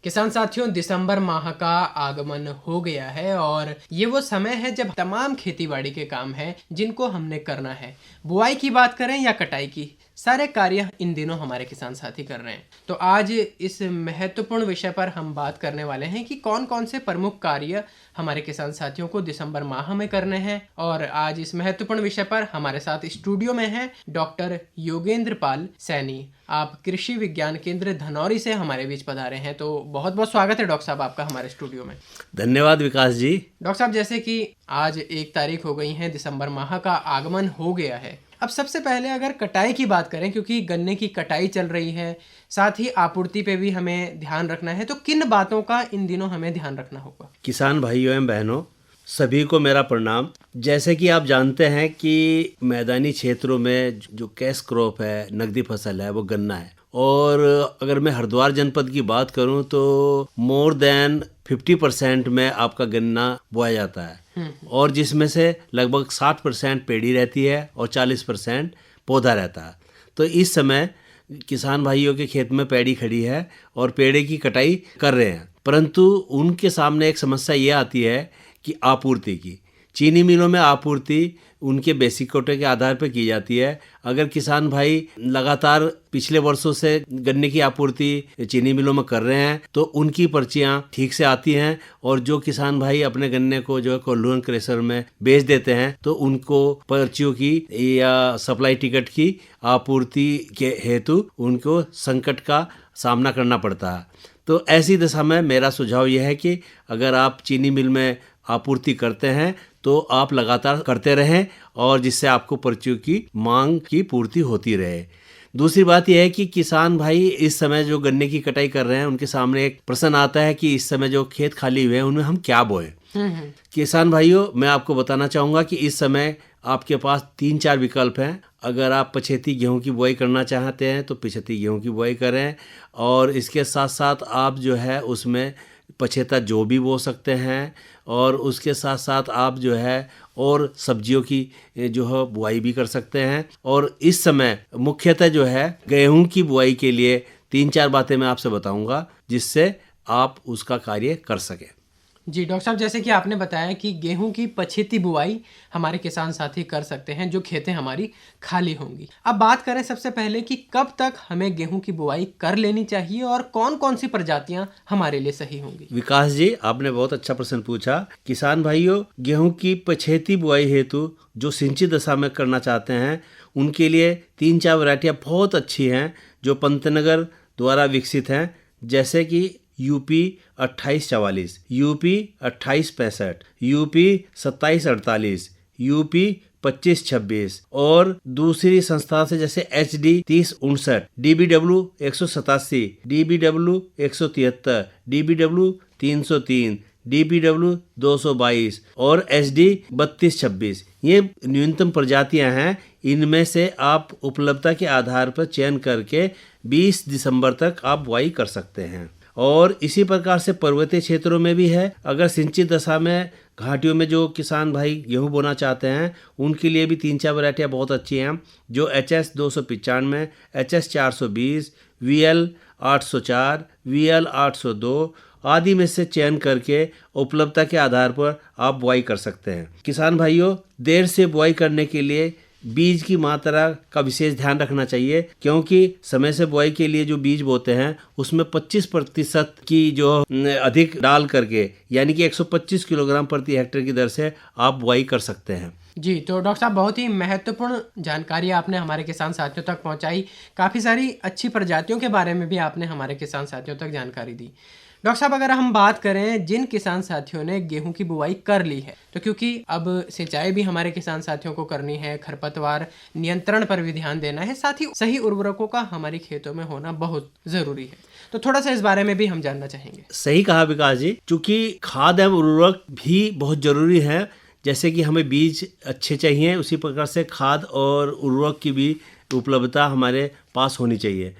किसान साथियों, दिसंबर माह का आगमन हो गया है और ये वो समय है जब तमाम खेतीबाड़ी के काम हैं जिनको हमने करना है। बुआई की बात करें या कटाई की, सारे कार्य इन दिनों हमारे किसान साथी कर रहे हैं। तो आज इस महत्वपूर्ण विषय पर हम बात करने वाले हैं कि कौन कौन से प्रमुख कार्य हमारे किसान साथियों को दिसंबर माह में करने हैं। और आज इस महत्वपूर्ण विषय पर हमारे साथ स्टूडियो में हैं डॉक्टर योगेंद्र पाल सैनी। आप कृषि विज्ञान केंद्र धनौरी से हमारे बीच पधारे हैं, तो बहुत बहुत स्वागत है डॉक्टर साहब आपका हमारे स्टूडियो में। धन्यवाद विकास जी। डॉक्टर साहब, जैसे कि आज 1 तारीख हो गई है, दिसंबर माह का आगमन हो गया है। अब सबसे पहले अगर कटाई की बात करें, क्योंकि गन्ने की कटाई चल रही है, साथ ही आपूर्ति पे भी हमें ध्यान रखना है, तो किन बातों का इन दिनों हमें ध्यान रखना होगा? किसान भाइयों एवं बहनों, सभी को मेरा प्रणाम। जैसे कि आप जानते हैं कि मैदानी क्षेत्रों में जो कैश क्रॉप है, नकदी फसल है, वो गन्ना है। और अगर मैं हरिद्वार जनपद की बात करूं तो मोर देन 50% में आपका गन्ना बोया जाता है, और जिसमें से लगभग 60% पेड़ी रहती है और 40% पौधा रहता है। तो इस समय किसान भाइयों के खेत में पेड़ी खड़ी है और पेड़े की कटाई कर रहे हैं, परंतु उनके सामने एक समस्या ये आती है कि आपूर्ति की। चीनी मिलों में आपूर्ति उनके बेसिक कोटे के आधार पर की जाती है। अगर किसान भाई लगातार पिछले वर्षों से गन्ने की आपूर्ति चीनी मिलों में कर रहे हैं तो उनकी पर्चियां ठीक से आती हैं, और जो किसान भाई अपने गन्ने को जो है कोल्हुअन क्रेशर में बेच देते हैं तो उनको पर्चियों की या सप्लाई टिकट की आपूर्ति के हेतु उनको संकट का सामना करना पड़ता है। तो ऐसी दशा में मेरा सुझाव यह है कि अगर आप चीनी मिल में आपूर्ति करते हैं तो आप लगातार करते रहें, और जिससे आपको पर्चियों की मांग की पूर्ति होती रहे। दूसरी बात यह है कि किसान भाई इस समय जो गन्ने की कटाई कर रहे हैं, उनके सामने एक प्रश्न आता है कि इस समय जो खेत खाली हुए हैं उनमें हम क्या बोएं। किसान भाइयों, मैं आपको बताना चाहूँगा कि इस समय आपके पास 3-4 विकल्प हैं। अगर आप पछेती गेहूं की बुआई करना चाहते हैं तो पछेती गेहूं की बुआई करें, और इसके साथ साथ आप जो है उसमें पछेता जो भी बो सकते हैं, और उसके साथ साथ आप जो है और सब्जियों की जो है बुआई भी कर सकते हैं। और इस समय मुख्यतः जो है गेहूं की बुआई के लिए 3-4 बातें मैं आपसे बताऊंगा जिससे आप उसका कार्य कर सकें। जी डॉक्टर साहब, जैसे कि आपने बताया कि गेहूं की पछेती बुआई हमारे किसान साथी कर सकते हैं जो खेतें हमारी खाली होंगी। अब बात करें सबसे पहले कि कब तक हमें गेहूं की बुआई कर लेनी चाहिए और कौन कौन सी प्रजातियां हमारे लिए सही होंगी? विकास जी, आपने बहुत अच्छा प्रश्न पूछा। किसान भाइयों, गेहूं की पछेती बुआई हेतु जो सिंचित दशा में करना चाहते हैं उनके लिए 3-4 वैरायटियाँ बहुत अच्छी हैं जो पंतनगर द्वारा विकसित हैं, जैसे कि यूपी 2844, यूपी 2865, यूपी 2748, यूपी 2526, और दूसरी संस्था से जैसे HD 3059, DBW 187, DBW 173, DBW 303, DBW 222 और SD 3226। ये न्यूनतम प्रजातियां हैं। इनमें से आप उपलब्धता के आधार पर चयन करके 20 दिसंबर तक आप बुआई कर सकते हैं। और इसी प्रकार से पर्वतीय क्षेत्रों में भी है। अगर सिंचित दशा में घाटियों में जो किसान भाई गेहूं बोना चाहते हैं उनके लिए भी 3-4 वैरायटियाँ बहुत अच्छी हैं, जो HS 295, HS 420, VL 804, VL 802 आदि में से चयन करके उपलब्धता के आधार पर आप बुआई कर सकते हैं। किसान भाइयों, देर से बुआई करने के लिए बीज की मात्रा का विशेष ध्यान रखना चाहिए, क्योंकि समय से बुआई के लिए जो बीज बोते हैं उसमें 25% की जो अधिक डाल करके, यानी कि 125 किलोग्राम प्रति हेक्टेयर की दर से आप बुआई कर सकते हैं। जी, तो डॉक्टर साहब, बहुत ही महत्वपूर्ण जानकारी आपने हमारे किसान साथियों तक पहुंचाई। काफ़ी सारी अच्छी प्रजातियों के बारे में भी आपने हमारे किसान साथियों तक जानकारी दी। डॉक्टर साहब, अगर हम बात करें जिन किसान साथियों ने गेहूं की बुआई कर ली है, तो क्योंकि अब सिंचाई भी हमारे किसान साथियों को करनी है, खरपतवार नियंत्रण पर भी ध्यान देना है, साथ ही सही उर्वरकों का हमारी खेतों में होना बहुत ज़रूरी है, तो थोड़ा सा इस बारे में भी हम जानना चाहेंगे। सही कहा विकास जी, चूँकि खाद एवं उर्वरक भी बहुत जरूरी है। जैसे कि हमें बीज अच्छे चाहिए, उसी प्रकार से खाद और उर्वरक की भी उपलब्धता हमारे पास होनी चाहिए।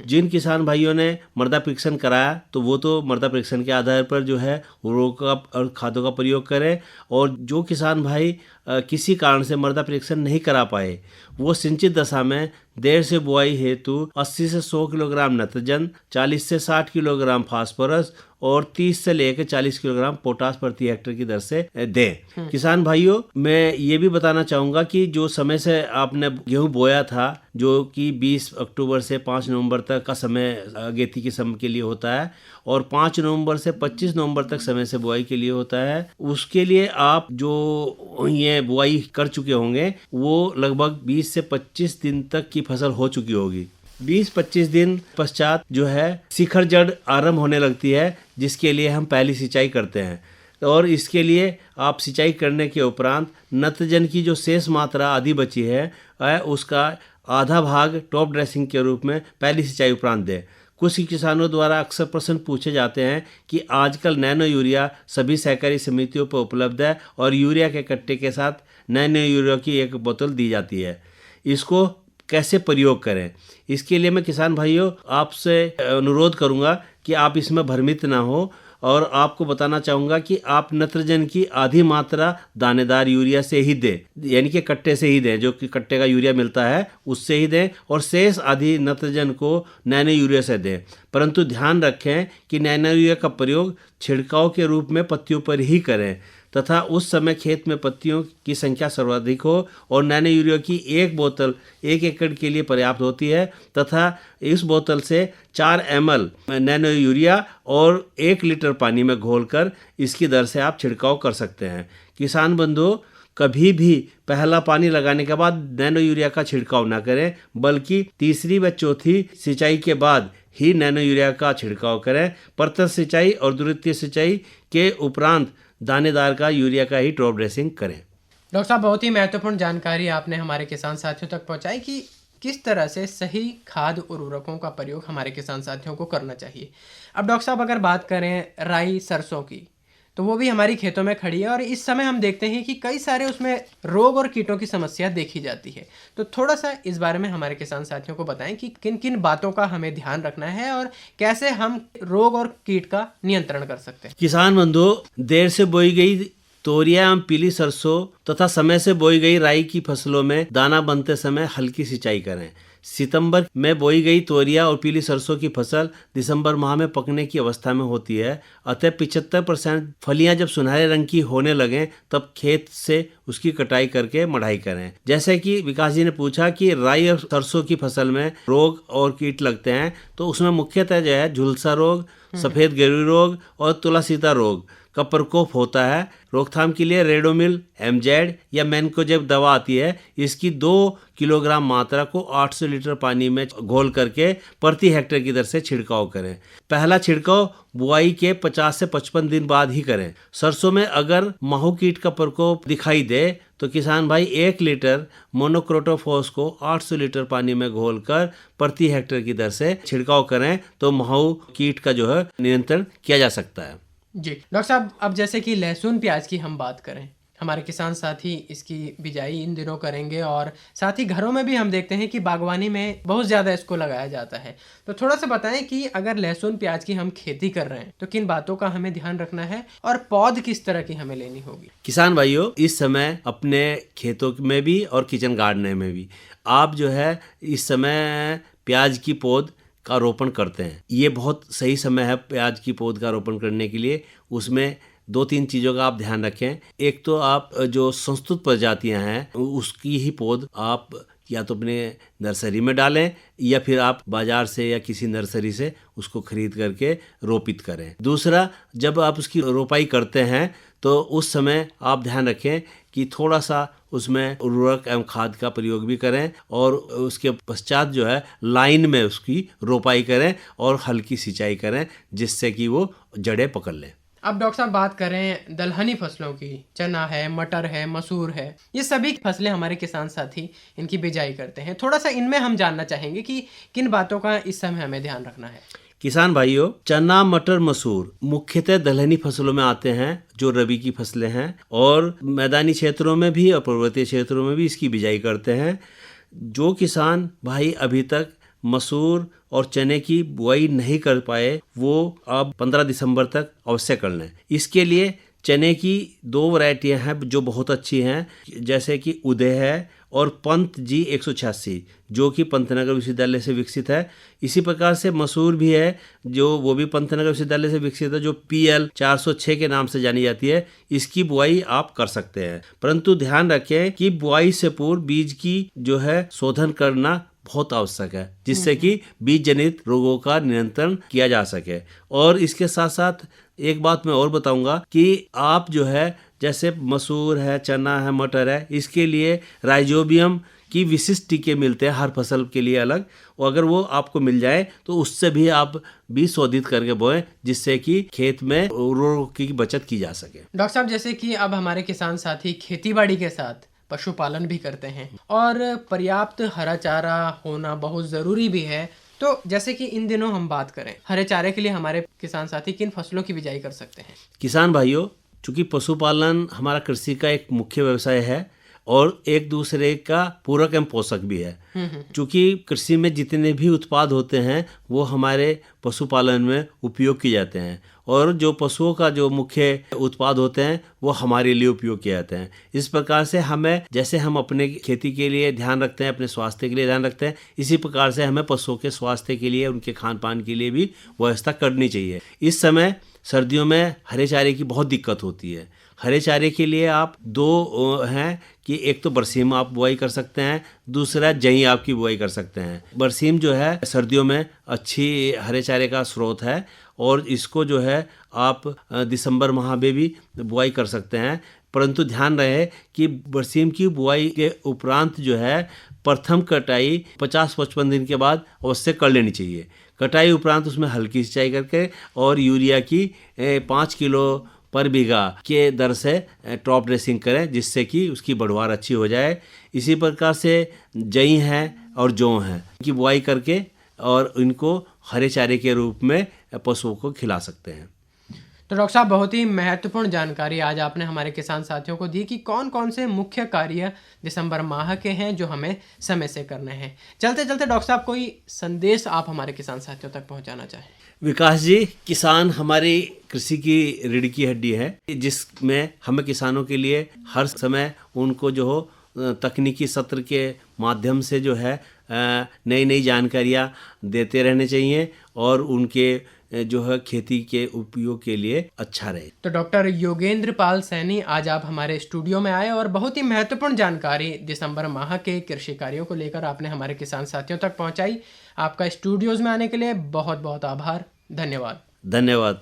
जिन किसान भाइयों ने मृदा परीक्षण कराया तो वो तो मृदा परीक्षण के आधार पर जो है उर्वरकों का और खादों का प्रयोग करें, और जो किसान भाई किसी कारण से मृदा परीक्षण नहीं करा पाए वो सिंचित दशा में देर से बुआई हेतु 80 से 100 किलोग्राम नत्रजन, 40 से 60 किलोग्राम फास्फोरस और 30 से लेकर 40 किलोग्राम पोटास प्रति हेक्टेयर की दर से दें। किसान भाइयों, मैं ये भी बताना चाहूँगा कि जो समय से आपने गेहूँ बोया था, जो कि 20 अक्टूबर से 5 नवंबर तक का समय अगेती के समय के लिए होता है और 5 नवंबर से 25 नवंबर तक समय से बुआई के लिए होता है, उसके लिए आप जो ये बुआई कर चुके होंगे वो लगभग 20 से 25 दिन तक की फसल हो चुकी होगी। 20-25 दिन पश्चात जो है शिखर जड़ आरंभ होने लगती है, जिसके लिए हम पहली सिंचाई करते हैं। और इसके लिए आप सिंचाई करने के उपरांत नत्रजन की जो शेष मात्रा आधी बची है उसका आधा भाग टॉप ड्रेसिंग के रूप में पहली सिंचाई उपरांत दें। कुछ किसानों द्वारा अक्सर प्रश्न पूछे जाते हैं कि आजकल नैनो यूरिया सभी सहकारी समितियों पर उपलब्ध है और यूरिया के कट्टे के साथ नैनो यूरिया की एक बोतल दी जाती है, इसको कैसे प्रयोग करें? इसके लिए मैं किसान भाइयों आपसे अनुरोध करूंगा कि आप इसमें भ्रमित ना हो, और आपको बताना चाहूँगा कि आप नत्रजन की आधी मात्रा दानेदार यूरिया से ही दें, यानी कि कट्टे से ही दें, जो कि कट्टे का यूरिया मिलता है उससे ही दें, और शेष आधी नत्रजन को नैनो यूरिया से दें। परंतु ध्यान रखें कि नैनो यूरिया का प्रयोग छिड़काव के रूप में पत्तियों पर ही करें तथा उस समय खेत में पत्तियों की संख्या सर्वाधिक हो, और नैनो यूरिया की एक बोतल 1 एकड़ के लिए पर्याप्त होती है तथा इस बोतल से 4 ml नैनो यूरिया और 1 लीटर पानी में घोलकर इसकी दर से आप छिड़काव कर सकते हैं। किसान बंधुओं, कभी भी पहला पानी लगाने के बाद नैनो यूरिया का छिड़काव ना करें, बल्कि तीसरी व चौथी सिंचाई के बाद ही नैनो यूरिया का छिड़काव करें। प्रत्यक्ष सिंचाई और द्वितीय सिंचाई के उपरांत दानेदार का यूरिया का ही टॉप ड्रेसिंग करें। डॉक्टर साहब, बहुत ही महत्वपूर्ण जानकारी आपने हमारे किसान साथियों तक पहुंचाई कि किस तरह से सही खाद उर्वरकों का प्रयोग हमारे किसान साथियों को करना चाहिए। अब डॉक्टर साहब, अगर बात करें राई सरसों की, तो वो भी हमारी खेतों में खड़ी है और इस समय हम देखते हैं कि कई सारे उसमें रोग और कीटों की समस्या देखी जाती है। तो थोड़ा सा इस बारे में हमारे किसान साथियों को बताएं कि किन किन बातों का हमें ध्यान रखना है और कैसे हम रोग और कीट का नियंत्रण कर सकते हैं। किसान बंधुओं, देर से बोई गई तोरिया एवं पीली सरसों तथा समय से बोई गई राई की फसलों में दाना बनते समय हल्की सिंचाई करें। सितंबर में बोई गई तोरिया और पीली सरसों की फसल दिसंबर माह में पकने की अवस्था में होती है, अतः 75% फलियां जब सुनहरे रंग की होने लगें तब खेत से उसकी कटाई करके मढ़ाई करें। जैसे कि विकास जी ने पूछा कि राई और सरसों की फसल में रोग और कीट लगते हैं, तो उसमें मुख्यतः जो है झुलसा रोग, सफेद गेरुई रोग और तुलासीता रोग का प्रकोप होता है। रोकथाम के लिए रेडोमिल, एमजेड या मैनकोजेब दवा आती है। इसकी 2 किलोग्राम मात्रा को 800 लीटर पानी में घोल करके प्रति हेक्टेयर की दर से छिड़काव करें। पहला छिड़काव बुआई के 50 से 55 दिन बाद ही करें। सरसों में अगर माहू कीट का प्रकोप दिखाई दे तो किसान भाई 1 लीटर मोनोक्रोटोफॉस को 800 लीटर पानी में घोलकर प्रति हेक्टेयर की दर से छिड़काव करें, तो माहू कीट का जो है नियंत्रण किया जा सकता है। जी डॉक्टर साहब, अब जैसे कि लहसुन प्याज की हम बात करें, हमारे किसान साथी इसकी बिजाई इन दिनों करेंगे और साथ ही घरों में भी हम देखते हैं कि बागवानी में बहुत ज़्यादा इसको लगाया जाता है। तो थोड़ा सा बताएं कि अगर लहसुन प्याज की हम खेती कर रहे हैं तो किन बातों का हमें ध्यान रखना है और पौध किस तरह की हमें लेनी होगी। किसान भाइयों, इस समय अपने खेतों में भी और किचन गार्डन में भी आप जो है इस समय प्याज की पौध का रोपण करते हैं। ये बहुत सही समय है प्याज की पौध का रोपण करने के लिए। उसमें 2-3 चीज़ों का आप ध्यान रखें। एक तो आप जो संस्तुत प्रजातियां हैं उसकी ही पौध आप या तो अपने नर्सरी में डालें या फिर आप बाजार से या किसी नर्सरी से उसको खरीद करके रोपित करें। दूसरा, जब आप उसकी रोपाई करते हैं तो उस समय आप ध्यान रखें कि थोड़ा सा उसमें उर्वरक एवं खाद का प्रयोग भी करें और उसके पश्चात जो है लाइन में उसकी रोपाई करें और हल्की सिंचाई करें, जिससे कि वो जड़ें पकड़ लें। अब डॉक्टर साहब बात करें दलहनी फसलों की, चना है, मटर है, मसूर है, ये सभी फसलें हमारे किसान साथी इनकी बिजाई करते हैं। थोड़ा सा इनमें हम जानना चाहेंगे कि किन बातों का इस समय हमें ध्यान रखना है। किसान भाइयों, चना, मटर, मसूर मुख्यतः दलहनी फसलों में आते हैं जो रबी की फसलें हैं, और मैदानी क्षेत्रों में भी और पर्वतीय क्षेत्रों में भी इसकी बिजाई करते हैं। जो किसान भाई अभी तक मसूर और चने की बुआई नहीं कर पाए वो अब 15 दिसंबर तक अवश्य कर लें। इसके लिए चने की 2 वैरायटियां हैं जो बहुत अच्छी हैं, जैसे कि उदय है और पंत जी 186 जो कि पंतनगर विश्वविद्यालय से विकसित है। इसी प्रकार से मसूर भी है जो वो भी पंतनगर विश्वविद्यालय से विकसित है, जो PL 406 के नाम से जानी जाती है। इसकी बुआई आप कर सकते हैं, परंतु ध्यान रखें कि बुआई से पूर्व बीज की जो है शोधन करना बहुत आवश्यक है, जिससे कि बीज जनित रोगों का नियंत्रण किया जा सके। और इसके साथ साथ एक बात मैं और बताऊंगा कि आप जो है जैसे मसूर है, चना है, मटर है, इसके लिए राइजोबियम की विशिष्ट टीके मिलते हैं हर फसल के लिए अलग, और अगर वो आपको मिल जाए तो उससे भी आप बीज शोधित करके बोएं, जिससे कि खेत में उर्वरकों की बचत की जा सके। डॉक्टर साहब, जैसे कि अब हमारे किसान साथी खेतीबाड़ी के साथ पशुपालन भी करते हैं और पर्याप्त हरा चारा होना बहुत ज़रूरी भी है, तो जैसे कि इन दिनों हम बात करें हरे चारे के लिए हमारे किसान साथी किन फसलों की बिजाई कर सकते हैं? किसान भाइयों, चूंकि पशुपालन हमारा कृषि का एक मुख्य व्यवसाय है और एक दूसरे का पूरक एवं पोषक भी है। चूंकि कृषि में जितने भी उत्पाद होते हैं वो हमारे पशुपालन में उपयोग किए जाते हैं, और जो पशुओं का जो मुख्य उत्पाद होते हैं वो हमारे लिए उपयोग किए जाते हैं। इस प्रकार से हमें, जैसे हम अपने खेती के लिए ध्यान रखते हैं, अपने स्वास्थ्य के लिए ध्यान रखते हैं, इसी प्रकार से हमें पशुओं के स्वास्थ्य के लिए, उनके खान पान के लिए भी व्यवस्था करनी चाहिए। इस समय सर्दियों में हरे चारे की बहुत दिक्कत होती है। हरे चारे के लिए आप 2 हैं कि एक तो बरसीम आप बुआई कर सकते हैं, दूसरा जई आपकी बुआई कर सकते हैं। बरसीम जो है सर्दियों में अच्छी हरे चारे का स्रोत है और इसको जो है आप दिसंबर माह में भी बुआई कर सकते हैं, परंतु ध्यान रहे कि बरसीम की बुआई के उपरांत जो है प्रथम कटाई 50-55 दिन के बाद अवश्य कर लेनी चाहिए। कटाई उपरांत उसमें हल्की सिंचाई करके और यूरिया की 5 किलो पर बीघा के दर से टॉप ड्रेसिंग करें, जिससे कि उसकी बढ़वार अच्छी हो जाए। इसी प्रकार से जई हैं और जौ हैं की बुआई करके और इनको हरे चारे के रूप में पशुओं को खिला सकते हैं। तो डॉक्टर साहब, बहुत ही महत्वपूर्ण जानकारी आज आपने हमारे किसान साथियों को दी कि कौन कौन से मुख्य कार्य दिसंबर माह के हैं जो हमें समय से करने हैं। चलते चलते डॉक्टर साहब, कोई संदेश आप हमारे किसान साथियों तक पहुंचाना चाहें? विकास जी, किसान हमारी कृषि की रीढ़ की हड्डी है, जिसमें हमें किसानों के लिए हर समय उनको जो हो तकनीकी सत्र के माध्यम से जो है नई नई जानकारियाँ देते रहने चाहिए और उनके जो है खेती के उपयोग के लिए अच्छा रहे। तो डॉक्टर योगेंद्र पाल सैनी आज आप हमारे स्टूडियो में आए और बहुत ही महत्वपूर्ण जानकारी दिसंबर माह के कृषि कार्यों को लेकर आपने हमारे किसान साथियों तक पहुंचाई। आपका स्टूडियोज में आने के लिए बहुत बहुत आभार। धन्यवाद। धन्यवाद।